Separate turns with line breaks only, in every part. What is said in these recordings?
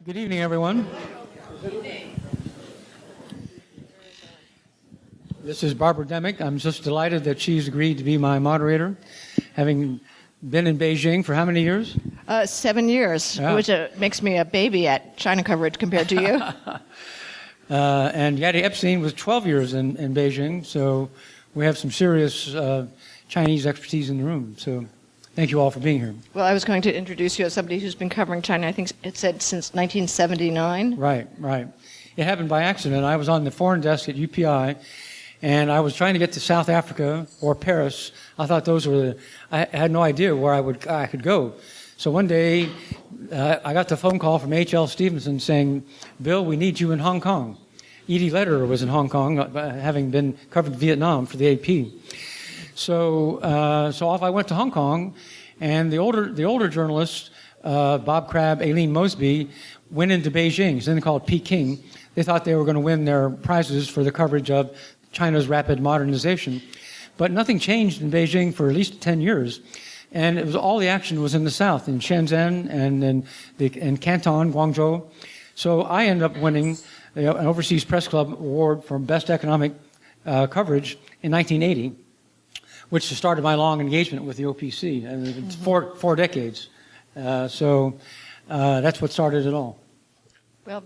Good evening, everyone. This is Barbara Demick. I'm just delighted that she's agreed to be my moderator, having been in Beijing for how many years?
7 years,
Yeah.
which makes me a baby at China coverage compared to you.
And Yadi Epstein was 12 years in Beijing, so we have some serious Chinese expertise in the room. So thank you all for being here.
Well, I was going to introduce you as somebody who's been covering China, I think it said since 1979.
Right. It happened by accident. I was on the foreign desk at UPI, and I was trying to get to South Africa or Paris. I thought those were I had no idea where I could go. So one day, I got the phone call from H.L. Stevenson saying, "Bill, we need you in Hong Kong." Edie Lederer was in Hong Kong, having been covered Vietnam for the AP. So off I went to Hong Kong, and the older journalists, Bob Crabb, Aileen Mosby, went into Beijing. It's then called Peking. They thought they were going to win their prizes for the coverage of China's rapid modernization. But nothing changed in Beijing for at least 10 years. And it was all the action was in the south, in Shenzhen and in Canton, Guangzhou. So I ended up winning an Overseas Press Club award for Best Economic Coverage in 1980, which started my long engagement with the OPC. And it's four decades. So that's what started it all.
Well,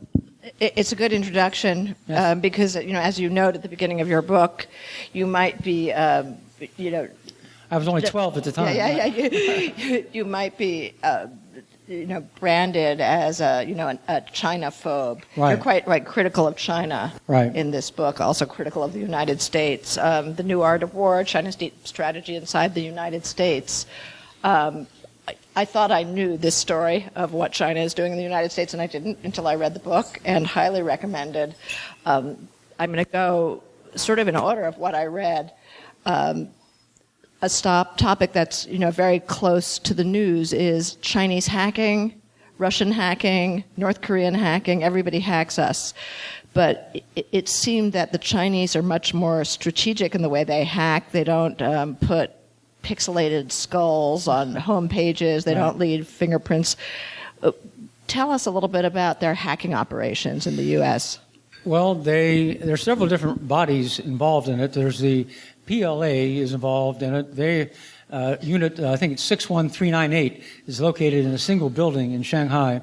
it's a good introduction,
Yes.
because, as you note at the beginning of your book, you might be,
I was only 12 at the time.
Yeah. You might be, branded as a China-phobe.
Right.
You're quite critical of China
Right.
in this book, also critical of the United States. The New Art of War, China's deep strategy inside the United States. I thought I knew this story of what China is doing in the United States, and I didn't until I read the book, and highly recommended. I'm going to go sort of in order of what I read. A topic that's very close to the news is Chinese hacking, Russian hacking, North Korean hacking. Everybody hacks us. But it seemed that the Chinese are much more strategic in the way they hack. They don't put pixelated skulls on home pages. They don't leave fingerprints. Tell us a little bit about their hacking operations in the U.S.
Well, there are several different bodies involved in it. There's the PLA is involved in it. Unit, I think it's 61398, is located in a single building in Shanghai.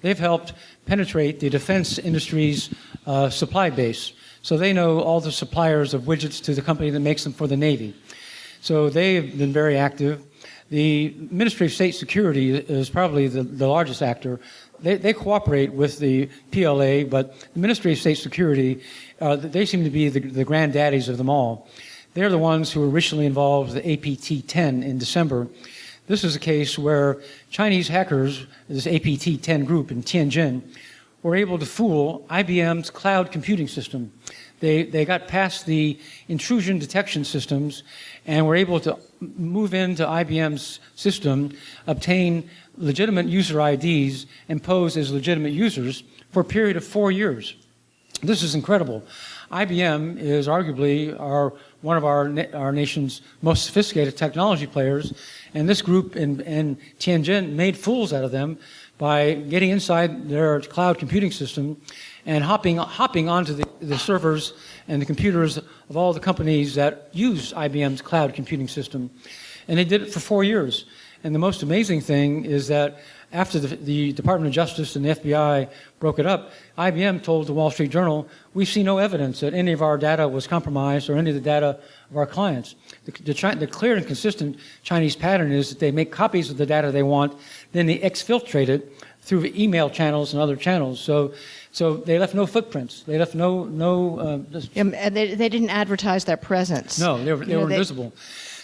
They've helped penetrate the defense industry's supply base. So they know all the suppliers of widgets to the company that makes them for the Navy. So they've been very active. The Ministry of State Security is probably the largest actor. They cooperate with the PLA, but the Ministry of State Security, they seem to be the granddaddies of them all. They're the ones who were originally involved with the APT-10 in December. This is a case where Chinese hackers, this APT-10 group in Tianjin, were able to fool IBM's cloud computing system. They got past the intrusion detection systems and were able to move into IBM's system, obtain legitimate user IDs, and pose as legitimate users for a period of 4 years. This is incredible. IBM is arguably one of our nation's most sophisticated technology players, and this group in Tianjin made fools out of them by getting inside their cloud computing system and hopping onto the servers and the computers of all the companies that use IBM's cloud computing system. And they did it for 4 years. And the most amazing thing is that after the Department of Justice and the FBI broke it up, IBM told the Wall Street Journal, "We see no evidence that any of our data was compromised or any of the data of our clients." The clear and consistent Chinese pattern is that they make copies of the data they want, then they exfiltrate it through email channels and other channels. So they left no footprints. They left no.
And they didn't advertise their presence.
No, they were invisible.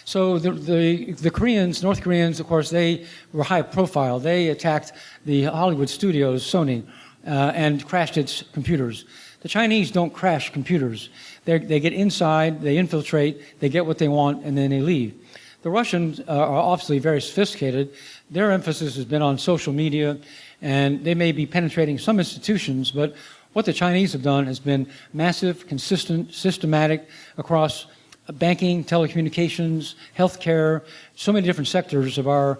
So the Koreans, North Koreans, of course, they were high profile. They attacked the Hollywood studios, Sony, and crashed its computers. The Chinese don't crash computers. They get inside, they infiltrate, they get what they want, and then they leave. The Russians are obviously very sophisticated. Their emphasis has been on social media, and they may be penetrating some institutions, but what the Chinese have done has been massive, consistent, systematic across banking, telecommunications, healthcare, so many different sectors of our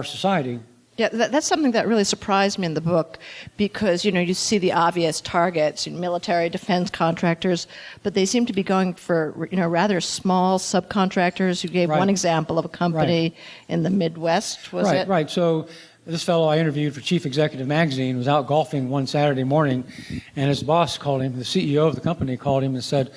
society.
Yeah, that's something that really surprised me in the book because, you see the obvious targets, military defense contractors, but they seem to be going for, rather small subcontractors. You gave one example of a company in the Midwest, was it?
Right. So this fellow I interviewed for Chief Executive Magazine was out golfing one Saturday morning, and his boss called him, the CEO of the company called him and said,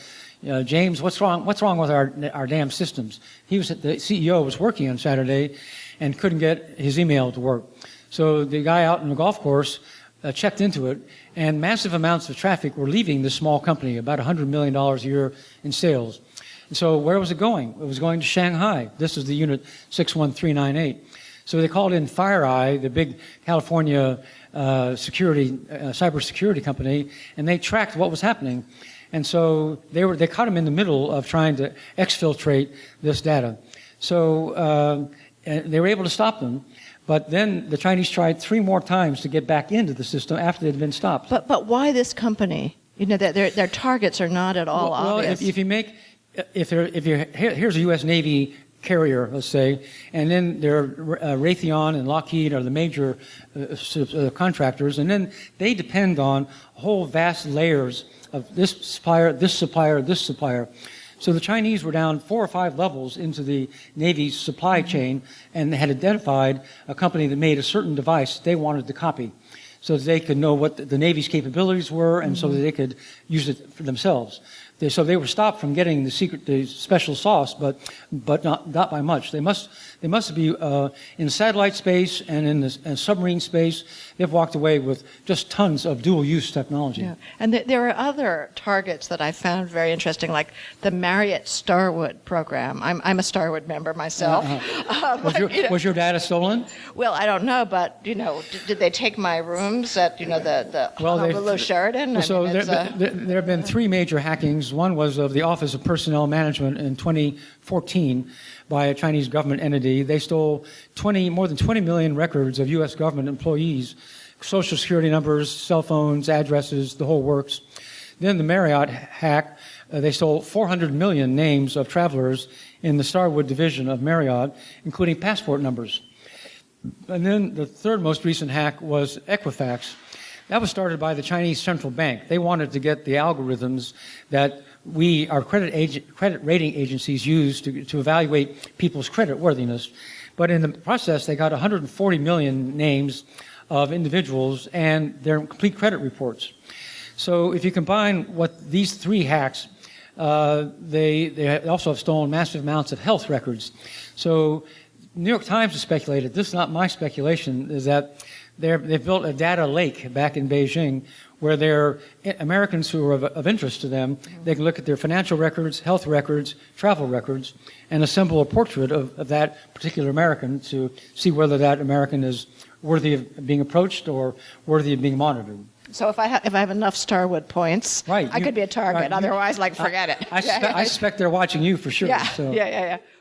James, what's wrong with our damn systems? The CEO was working on Saturday and couldn't get his email to work. So the guy out on the golf course checked into it, and massive amounts of traffic were leaving this small company, about $100 million a year in sales. And so where was it going? It was going to Shanghai. This is the unit 61398. So they called in FireEye, the big California cybersecurity company, and they tracked what was happening. And so they caught him in the middle of trying to exfiltrate this data. So and they were able to stop them, but then the Chinese tried 3 more times to get back into the system after they'd been stopped.
But why this company? Their targets are not at all obvious.
Well, here's a U.S. Navy carrier, let's say, and then Raytheon and Lockheed are the major contractors, and then they depend on whole vast layers of this supplier, this supplier, this supplier. So the Chinese were down 4 or 5 levels into the Navy's supply chain, and they had identified a company that made a certain device they wanted to copy, so that they could know what the Navy's capabilities were, and so that they could use it for themselves. So they were stopped from getting the special sauce, but not by much. They must be in satellite space and in the submarine space. They've walked away with just tons of dual-use technology. Yeah.
And there are other targets that I found very interesting, like the Marriott Starwood program. I'm a Starwood member myself.
Was your data stolen?
Well, I don't know, but did they take my rooms at the Honolulu Sheraton?
So there have been 3 major hackings. One was of the Office of Personnel Management in 2014 by a Chinese government entity. They stole more than 20 million records of U.S. government employees, social security numbers, cell phones, addresses, the whole works. Then the Marriott hack, they stole 400 million names of travelers in the Starwood division of Marriott, including passport numbers. And then the third most recent hack was Equifax. That was started by the Chinese Central Bank. They wanted to get the algorithms that our credit rating agencies use to evaluate people's credit worthiness. But in the process, they got 140 million names of individuals and their complete credit reports. So if you combine what these 3 hacks, they also have stolen massive amounts of health records. So New York Times has speculated, this is not my speculation, is that they've built a data lake back in Beijing where Americans who are of interest to them, they can look at their financial records, health records, travel records, and assemble a portrait of that particular American to see whether that American is worthy of being approached or worthy of being monitored.
So if I have enough Starwood points, I could be a target.
Right,
otherwise, forget it.
I suspect they're watching you for sure.
Yeah.